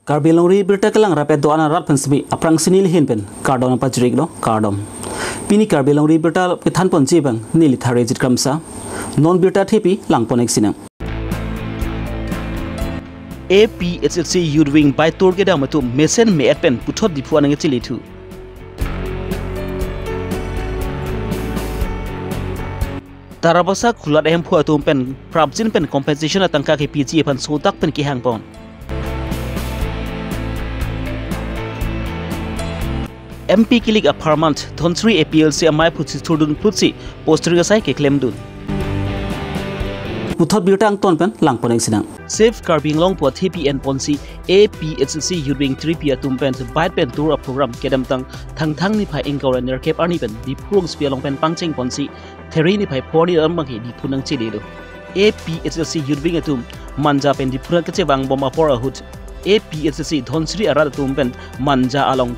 Karbilongri bertekelang rapet doana rat pensbi aprang sinil hinpen kardon pajrik lo kardom. Pini karbilongri bertal pethan pon jibang nili thare jit kramsa non berta thepi langpon eksinam. APHLC Udwing by Torgeda matu mesen me pen puthot dipuan nge chilitu. Tarabasa khulat ehem phua tum pen prabjin pen compensation atangka ke PG pan sotak pen ki hangpon. MP kilik a per month Dhonsri APLC amai putsi thurdun putsi postering asai ke claim dun. Puthot birtang ton pen langpon eksinang. Safe carbing long po TPN ponsi APHLC Udwing 3P atum pen bite pen tour a program kedam tang thang ni phai engkau ner kep arni pen di prung spia long pen pangcheng ponsi theri ni phai poni am bang di punang chili do. APHLC Udwing atum manja pen di pura kache bang bomba por ahut. APHLC Dhonsri arad atum pen manja along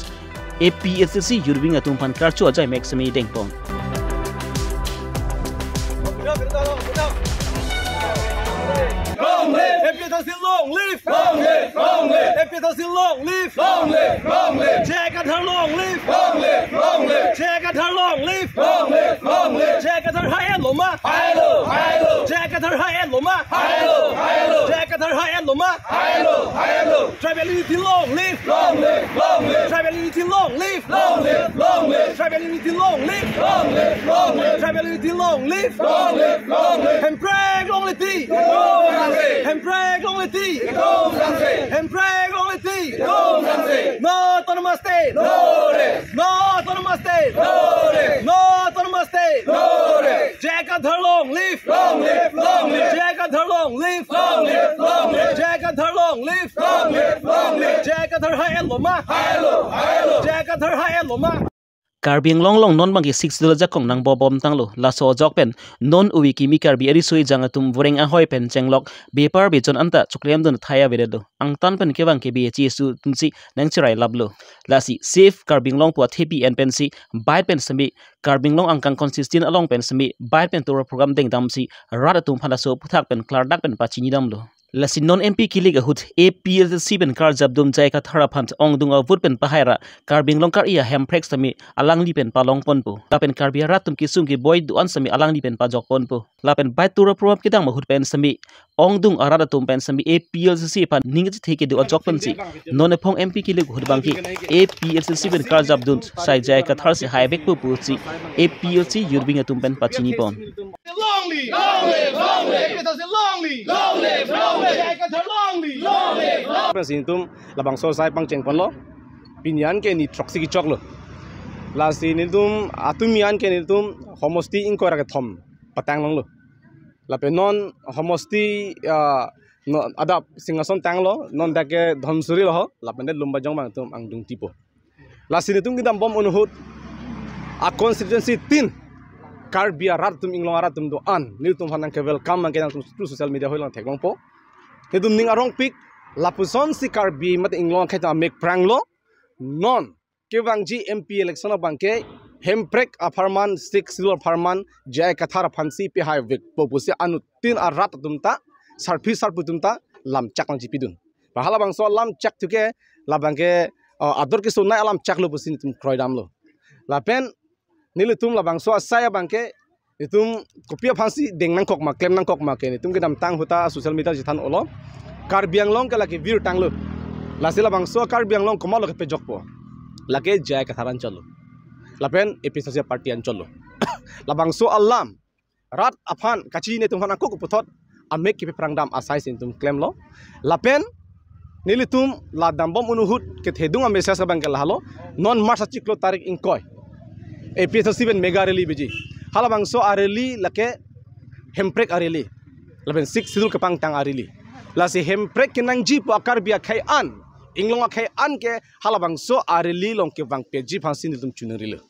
APHLC Udwing atum pan karchu ajai maximi dengpong. Long live! APHLC long live! Long live! Long live! APHLC long live! Long live! Long live! Jack and her long live! Long live! Long live! Jack and her long live! Long live! Long live! Jack and her high and loma! High low! High low! Jack and her high and loma! High low! High low! Jack and her high and loma! High low! High low! Tribal long live! Long live! Long live! Tribal long live! Long live! Long live! Tribal long live! Long live! Long live! Tribal long live! Long live! Long live! And brag long live! And brag long live! And brag long live! No autonomous state! No autonomous state! No autonomous state! Jack and her long live! Long live! Long live! Jack and her long live! Long live! Long live! Jack and her long live! Long live! Long live! Jack and her high and loma! High low! High low! Jack and her high and loma! Karbing long non bangi $6 jakong nang bobom tanglo laso jok pen non uwi kimi karbi eri sui jangatum voreng ahoy pen chenglok bepar bejon anta chuklem don thaya beredo angtan pen kebang ke bi chi su tunsi nang chirai lablo lasi safe karbing long po thepi en pen si bite pen sami karbing long angkang consistent along pen sami bite pen tour program deng dam si rada tum phana so puthak pen klardak pen pachini damlo lasi non MP kilig ahut APHLC pen kar jabdum jai ka thara phant ong dung avut pen pahaira karbing long kar ia hemprex sami alangli pen palong ponpo lapen karbia ratum kisung ki boy duan sami alangli pen pajok ponpo lapen bait tura program kidang mahut pen sami ong dung arada tum pen sami APHLC pan ningi theke du ajok pen si non epong MP kilig hut bangki APHLC pen kar jabdum sai jai ka thar si highway pu pu si APHLC Udwing atum pen pachini pon Long live! Long live! Long live! APHLC long live! Long live! Long live! Jack and her long live! Long live! Long live! Sintum labang so sai pangcheng pon lo pinyan ke ni troksi ki chok lo lasi niltum atumian ke niltum homosti inko ra ke thom patang long lo lape non homosti adap singason tang lo non dake dhonsuri lo lape ne lumba jong bang tum angdung tipo lasi nitum kidam bom unhut a constituency 3 Karbia ratum inglong aratum do an niltum hanang ke welcome ang kenang tu social media hoilang theklong po nidum ning arong pik lapuson si Karbi mat inglong kheta make prang lo non kewang ji MP election bangke hemprek aparman 6 silver aparman jai kathara phansi pe hai vek popusi anu tin arat tumta sarpi sarputumta lam chaklang jipidun bahala bangso lam chak tuke labangke ador ke sunai alam chak lo pusin tum kroidam lo lapen nilutum labangso saya bangke itum kopia phansi dengnang kok ma klem nang kok ma ke nitum kedam tang huta social media jithan olo Karbiang long ke laki vir tanglo lasila bangso Karbiang long komal ke pejok po lake jaya katharan cholo lapen APHLC party an cholo labangso alam rat aphan kachi ne tum hanako puthot amek ke prangdam asai sin tum klem lo lapen nilitum la dambom unuhut ke thedung amesa sa bangke lahalo non march chiklo tarik inkoy APHLC ben mega rally biji hala bangso areli lake hemprek areli lapen 6 sidul kapang tang areli lasi hemprek kenang ji po akar bia khai an inglong khai an ke hala bangso areli long ke bang peji phansin tum chunarilo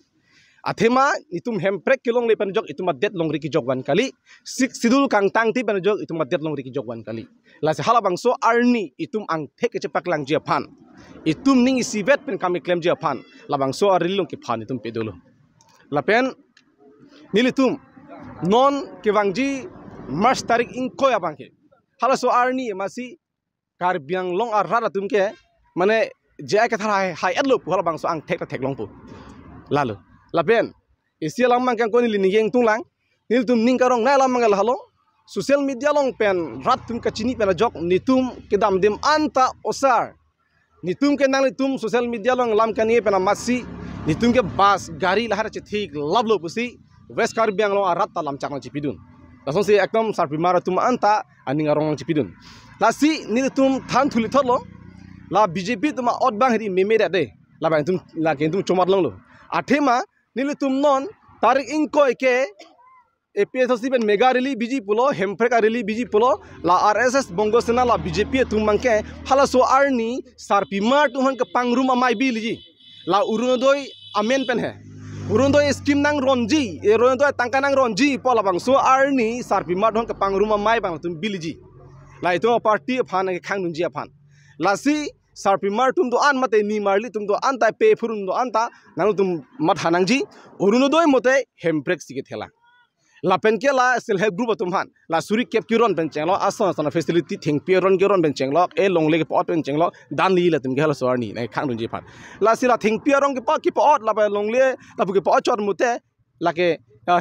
athema itum hemprek kilong le pen jok itum det long riki jok wan kali 6 sidul kang tang ti pen jok itum det long riki jok wan kali lasi hala bangso arni itum ang thek che paklang ji phan itum ning isibet pen kami claim ji phan labangso areli long ke phan itum pedolo lapen nilitum non kewangji March tarik inko ya bangke hala so arni masi Karbiang long arara tumke माने जे के थारा हाय एलो पुहल बांगसो आं टेक लंगपु लालो लापेन एसिया लामang kang ko ni yeng tunglang nil tum ning karong na lamang halo social media long pen rat tum ka chini pen jok nitum kedam dim anta osar nitum ke nang tum social media long lam kan ye pen masi nitum ke bas gari lahar che thik lablo pusi west kar biang long rat ta lam chak na chipidun langsung si ekdom sarpimar tum anta aning arong chipidun lasi ni tum than thuli tholo la BJP tum ot bang ri meme de la bang tum la ke tum chomat long lo athema nil tum non tarik ingkoi ke APSC pen mega rally BJ pulo hempreka rally BJ pulo la RSS Bongo Sena la BJP tum mangke hala so arni sarpimar tum han ke pangrum amai bi liji la urunodoi amen pen he urunodoi scheme nang ronji urunodoi tangka nang ronji pola bang so arni sarpimar tum ke pangrum amai bang tum biliji la itu party phan ke khang nunji phan la si sarpimar tum do an mate ni marli tum do anta pe furun do anta nang tum mat hanangji urunodoi mote hemprek sike thela la penke la self help group tum han la suri kep kiron ben chenglo asan sana facility thing piron kiron ben chenglo e longle ke pot ben chenglo dan li la tum gela sorni nai khang dun ji phan la sila thing piron ke pot ki pot la ba longle la bu ke pot chot mute la ke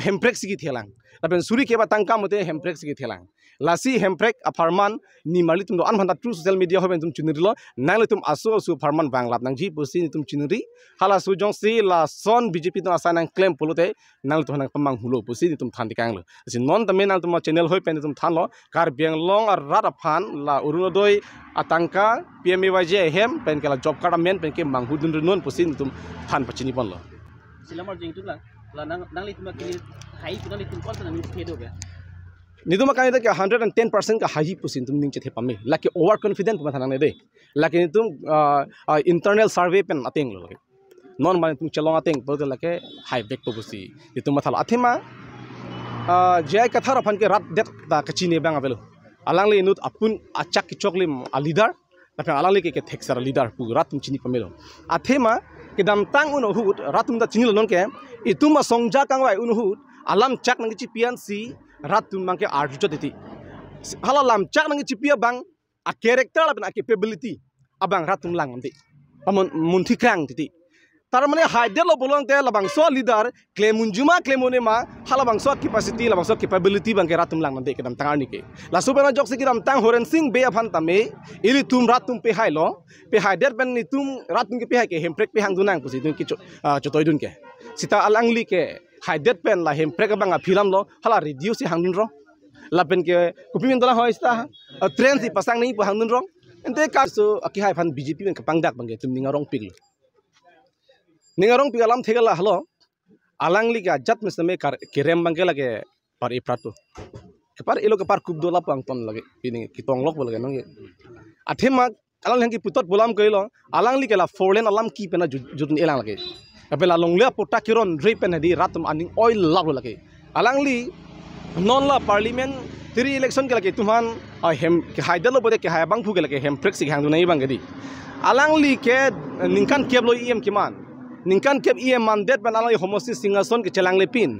hemprek sigi thelang la ben suri ke ba tangka mute hemprek sigi thelang la si hemprek a farman ni marli tum do an phanda true social media hoben tum chinrilo nang tum aso su farman banglap nang ji pusi tum chinri hala su jong si la son BJP tum asanang claim polote nang tum nang pamang hulo pusi tum than dikang lo si non tame nang tum channel hoi pen tum than lo kar biang long ar rat phan la urunodoi atangka PMAYJ hem pen kala job card men pen ke manghudun non pusi tum than pachini pon lo silamar jing tu la nang li tum kini hai tu nang li tum kon nang ni thedo be nidu makanya itu 110% ka haji pusin tum ning chethe pame laki over confident puma thanang de laki tum internal survey pen ateng lo non man tum chelong ateng to lake high back to pusi itu mathal athema jai kathar aphan ke rat det ta kachine bang avelo alangli nut apun achak ki choklim a leader tapi alangli ke thexar leader pu rat tum chini pamelo athema ke dam tang uno hut rat tum da chini lo non ke ituma songja kang wai uno hut alam chak nang chi PNC rat tum mangke arju titi hala lam chak nang chipia bang a character la a capability abang rat tum lang amti amon munthi krang titi tar mane haide lo bolong te la bang so leader claimunjuma claimone ma hala bang so capacity la bang so capability bang ke rat tum lang amti kedam tangar ni ke la subena jok sikiram tang horen sing be aphan tame ili tum rat tum pe hai lo pe haider ben ni tum rat tum ke pe hai ke hemprek pe hang dunang pusi tum ki chotoi dun ke sita alangli ke haidet pen la hemprek bang a philam lo hala reduce hangdun ro la pen ke kupimin dola hoi sta trend si pasang ni pu hangdun ro ente ka so aki hai phan BJP ben kapang dak bang ke tum ningarong piglo ningarong pigalam thegala halo alangli ka jat mesme kar kerem bang ke lage par iprato ke par elo ke par kub dola pang ton lage ini kitong lok bolage nong athema alang hang ki putot bolam koilo alangli ke la foreign alam ki pena jutun elang lage apela longle pota kiron dre pen di ratum aning oil lab lage alangli non la parliament 3 election ke lage tuman hem ke haidalo bode ke haibang phu ke lage hem prex hang du nai bang gedi alangli ke ningkan keblo em kiman ningkan keb em mandat ban alangli homosi singason ke chelang lepin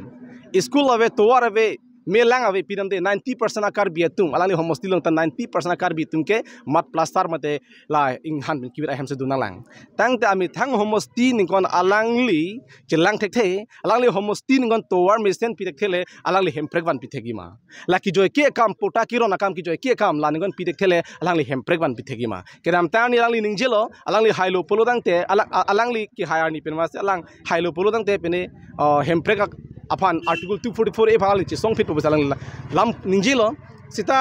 school ave towar ave melang ave pidam de 90% akar biatum alangli homosti long ta 90% akar bitum ke mat plaster mate la inghan bin kibir ahem se dunalang tang te ami thang homosti ningkon alangli chelang thekte alangli homosti ningkon towar mesen pitek thele alangli hemprek ban pithegi ma laki joy ke kam pota kiron akam ki joy ke kam la ningkon pitek thele alangli hemprek ban pithegi ma kedam tani alangli ningjelo alangli hailo polodang te alangli ki hayar ni penmas alang hailo polodang te pene hemprek aphan article 244 e phali chi song fit po salang lam ningjilo sita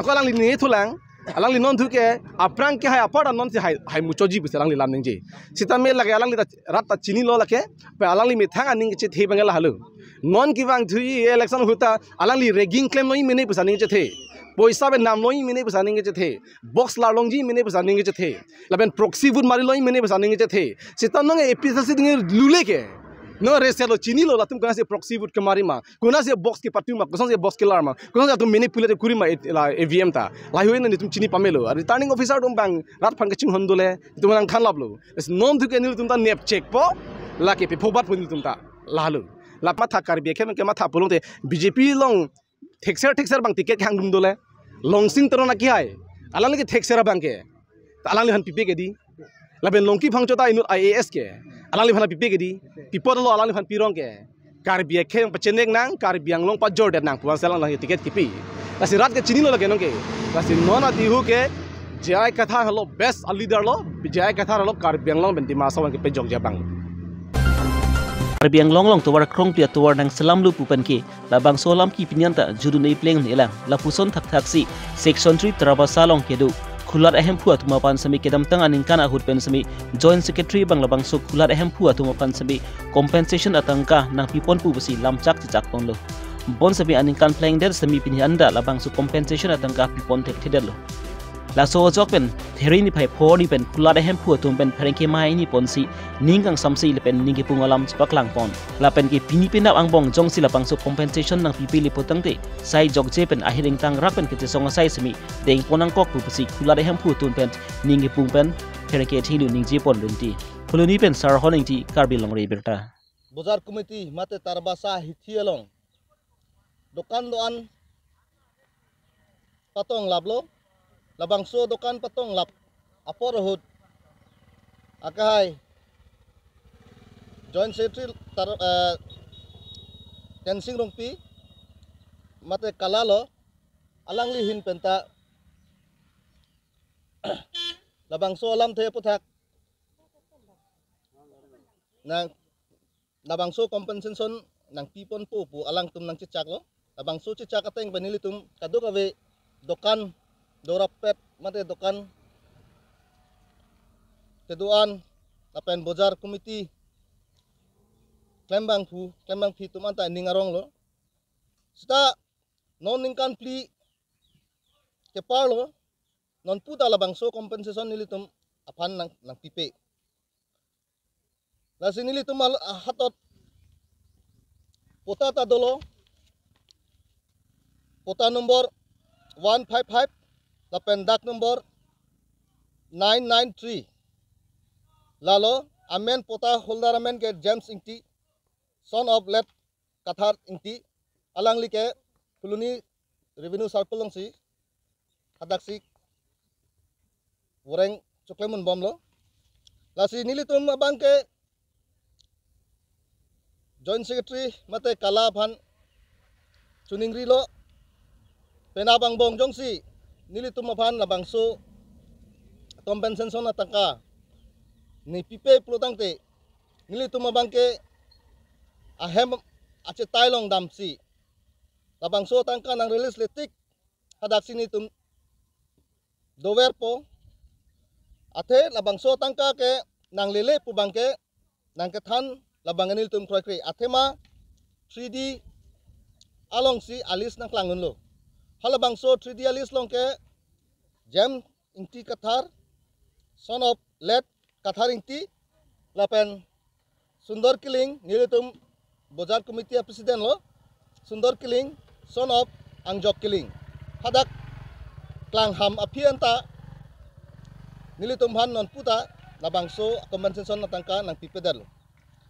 akolang li ni thulang alang li non thu ke aprang ke hai apara non si hai muchoji bu salang li lam ningji sita me lage alang li rat ta chini lo lake pe alang li me thang aning che the bangala halu non ki bang thui election huta alang li ragging claim noi mene bu saning che the poisa be nam noi mene bu saning che the box la longji mene bu saning che the laben proxy vote mari loi mene bu saning che the sita no APSC ding lule ke no reselo chini lo latum kana se proxy vote ke mari ma kuna se box ke patu ma kuna se box ke lar ma kuna se tum manipulate kuri ma la AVM ta la hoina ni tum chini pamelo returning officer dum bang rat phang ke ching hondole tum nang khan lablo es nom thu ke nil tum ta nep check po la ke pe phobat pun tum ta lalu la ma tha kar be ke ma tha pulung te BJP long thexer bang ticket hang dum dole long sing torona ki hai alang ke thexer bang ke alang han pipe ke di laben longki phangchota inut IAS ke alangli phana pipe gedi pipod lo alangli phan pirong ke karbia khe pachenek nang karbiang long pa jordan nang puang selang lang tiket kipi lasi rat ke chini lo lage nong ke lasi nona tihu ke jai katha halo best a leader lo jai katha halo karbiang long benti masawan ke pejok jabang Karbiang long tuwar krong pia tuwar nang salam lu pupan ke labang solam ki pinyanta judu nei pleng ni lang lapuson thak thak si section 3 traba salong kedu khulat ahem phua tuma pan sami kedam tang aning kana hut pen sami joint secretary bang labang so khulat ahem phua tuma pan sami compensation atangka nang pipon pu besi lamchak cicak pon lo bon sami aning kan pleng der sami pinyanda labang so compensation atangka pipon tek thedel lo la so jok pen theri ni phai phor ni pen khulat ahem phua tum pen pherengke mai ni ponsi ninggang samsi le pen ningi pungalam chpaklang pon la pen ke pini pinap angbong jong sila pang so compensation nang pipi lipotang te sai jok je pen ahiring tang rak pen ke songa sai semi deng ponang kok pu pasi khulat ahem phu tum pen ningi pung pen pherengke thinu ningji pon lunti khuluni pen sar honing ti karbi longrei berta Bozar committee mate tarbasa hithialong dokan doan patong lablo labang so dokan patong lap apor hud akahai joint secretary tensing rongpi mate kalalo alang lihin penta labang so alam the puthak nang labang so compensation nang pipon po alang tum nang cicak lo labang so cicak ateng panili tum kadok ave dokan dorapet mate dokan keduan apen bozar committee klembang phi tum anta ningarong lo sta non ningkan pli kepar lo non puta labang so compensation nilitum apan nang pipe lasi nilitum hatot pota ta dolo pota nomor 155 lapen dak nomor 993 lalo amen pota holder amen ke James Ingti son of let Kathar Ingti alang like Kuluni revenue circle long si hadak si woreng cuklemun bomlo lasi nilitum abang ke joint secretary mate kala phan chuningri lo penabang bong jongsi nilitum aphan labang so compensation atangka ni pipe plotangte nilitum abang ke ahem ache tailong damsi labang so tangka nang release letik hadak sinitum dover po athe labang so tangka ke nang lele pu bangke nang kethan labang anil tum kroy kri athema 3D along si alis nang klangun lo halabang so 3D alis long ke jam inti Kathar son of let Kathar inti lapen Sundar Kiling nilitum bozar committee president lo Sundar Kiling son of Angjok Kiling hadak klang ham apianta nilitum han non puta labang so compensation natangka nang pipedal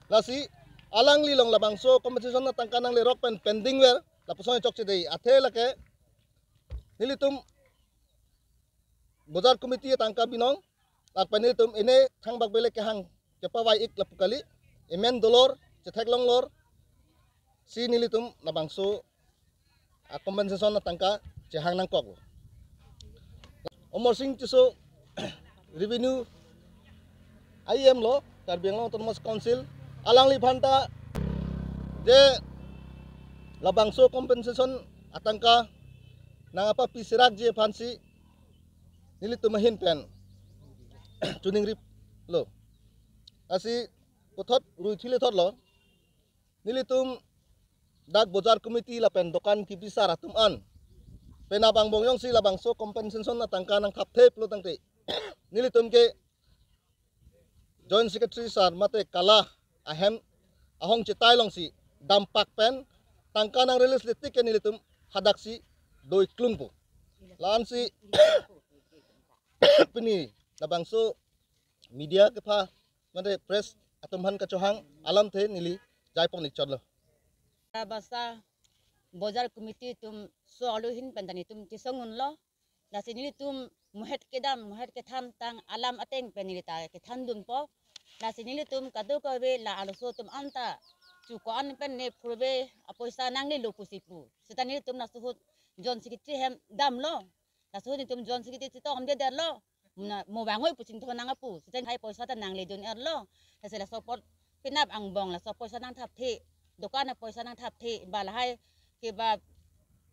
lasi alang lilong labang so compensation natangka nang le rock pen pending wer lapuson chok chidei athe lake nilitum bozar committee tangka binong lak penilitum ine thangbak bele ke hang kepawai ik lapukali emen dolor chethek long lor si nilitum labang so compensation natangka chehang nang kok omor sing tiso revenue IM lo Karbiang Long Autonomous Council alang li phanta je labang so compensation atangka nang apa pisirak je phansi nilitum hin pen tuning rip lo asi pothot ruithile thot lo nilitum dak bozar committee la pen dokan ki bisara tum an penabang bongyong si labang so compensation atangka nang khapthe plo tangte nilitum ke joint secretary sar mate kala ahem ahong chitai long si dampak pen tangka nang release letik ke nilitum hadak si doi klungpo lan si pini labang so media ke pha mate press atumhan ka chohang alam the nili jaipong ni chodlo basa bozar committee tum so aluhin pendani tum tisangun lo nasi nili tum muhet ke tham tang alam ateng penilita ke thandun po la sinili tum kadu ko be la aluso tum anta chu ko an pen ne phurbe apoisa nang ni lu pusipu sitani tum na suhut jon sikiti hem dam lo la suhut tum jon sikiti to ham de der lo na mo bangoi pusin to nang apu sitan hai poisa ta nang le don er lo la sela support pinap ang bong la so poisa nang thap the dokan na poisa nang thap the bal hai ke ba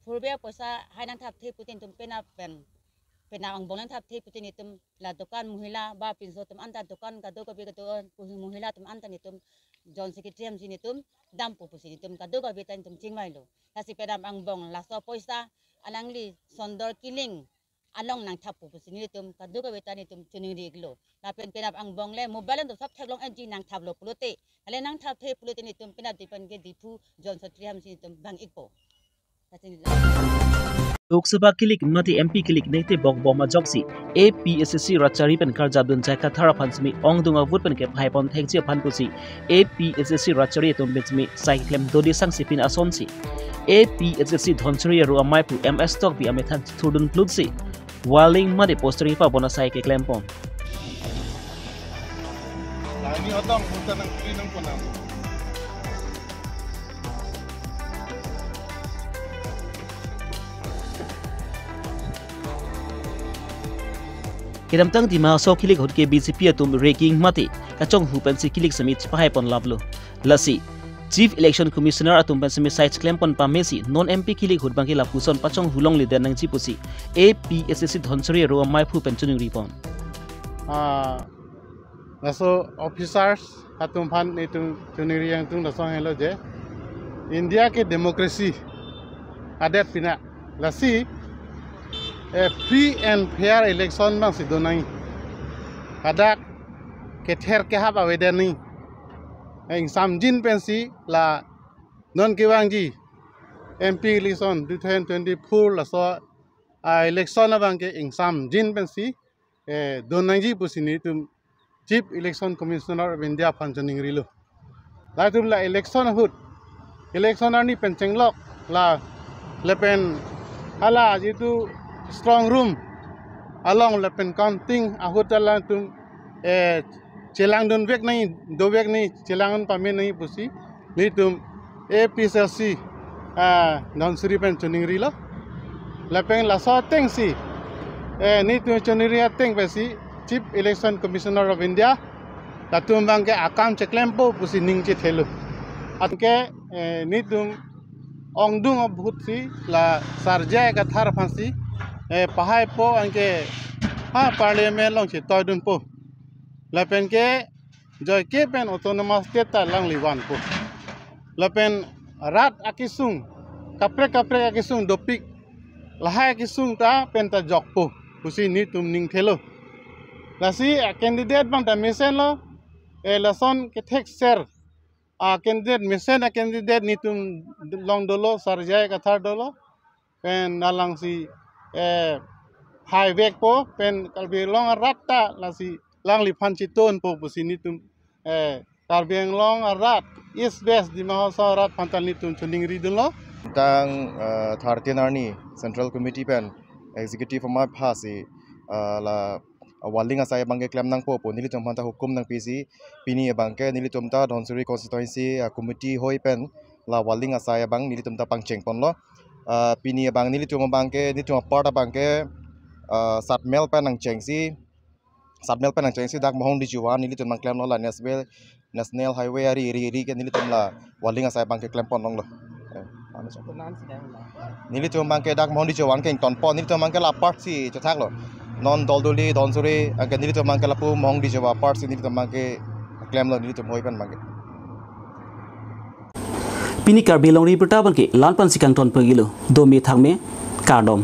phurbe poisa hai nang thap the putin tum pinap pen penawang bolan thap the putin itum la dokan muhila ba pinso tum anta dokan kadu ko be kadu muhila tum anta nitum jon sekretariam sinitum dam pu sinitum kadu ko be tan tum chingmai lo la si pedam ang bong la so poisa alangli sondor killing along nang thap pu sinitum kadu ko be tan nitum chuning riglo la pen pedam ang bong le mobile to sab thaklong anji nang thap lo pulote ale nang thap the pulote nitum penap dipan ge dipu jon sekretariam sinitum bang ikpo Lok Sabha kilik mati MP kilik nekte bok boma joksi APSSC rachari pen karja dun jaika thara phansmi ongdunga vut pen ke phaipon thekchi phanpusi APSSC rachari tum bechmi cyclem dodi sangsipin asonsi APSSC dhonsuri ru amaipu MS stock bi amethan thudun plutsi walling made postering pa bona sai ke klempon ini otong punta ng klinang po na Kedam tang di so kilik hot ke BJP atum ranking mati kachong hupen si kilik samit pahay pon lablo lasi Chief Election Commissioner atum pen sami sites claim pon pamesi non MP kilik hot bangki lapuson pachong hulong leader nang chipusi APSSC dhonsuri ro mai phu pen chuning ripon naso officers atum phan itung chuning yang tung naso hello je India ke demokrasi adat pina lasi a free and fair election bang sidonai kadak kether ke haba wedani eng samjin pensi la non kiwangji MP election 2024 la so election bang ke eng samjin pensi donangji pusini tum Chief Election Commissioner of India functioning rilo la tum la election hut election ni pencenglok la lepen hala jitu strong room along lepen counting ahutala tum chelang don vek nai do vek nai chelangan pamen nai pusi litum APSSC non-suri pen chuning rilo lepen la so teng si ni tu chuning ria teng pesi Chief Election Commissioner of India latum bang ke akam cheklempo pusi ning che thelu atke ni tum ongdung obhut si la sarjay ka thar phansi pahai po anke parliament long chi toy dun po la pen ke joy ke pen autonomous state ta lang liwan po la pen rat akisung kapre akisung dopik lahai akisung ta pen ta jok po pusi ni tum ning thelo la si candidate bang ta mesen lo lason ke thek ser candidate mesen candidate ni tum long dolo sarjay ka thar dolo pen nalang si high vek po pen kalbi long ratta lasi lang li panchiton po pusini tum kalbi long rat is best di mahasa rat pantal ni tum chuning ridun lo tang thartenarni central committee pen executive ma phasi la walinga sai bangke claim nang po nili tum phanta hukum nang pc pini bangke nili tum ta dhonsuri constituency committee hoi pen la walinga sai bang nili tum ta pangcheng pon lo pini bang nili tum bangke ni tum part bangke satmel pen nang chengsi dak mohong di juwan nili tum claim la national highway ri ke nili tum la walinga sai bangke claim pon lo nili tum bangke dak mohong di juwan ke ton pon nili tum bangke la part si chathak lo non doldoli donsuri ke nili tum bangke la pu mohong di juwa part si nili tum bangke claim lo nili tum hoi pen bangke Pini karbilong ri pertaban ke lanpan sikang ton pagilo do me thang me kardom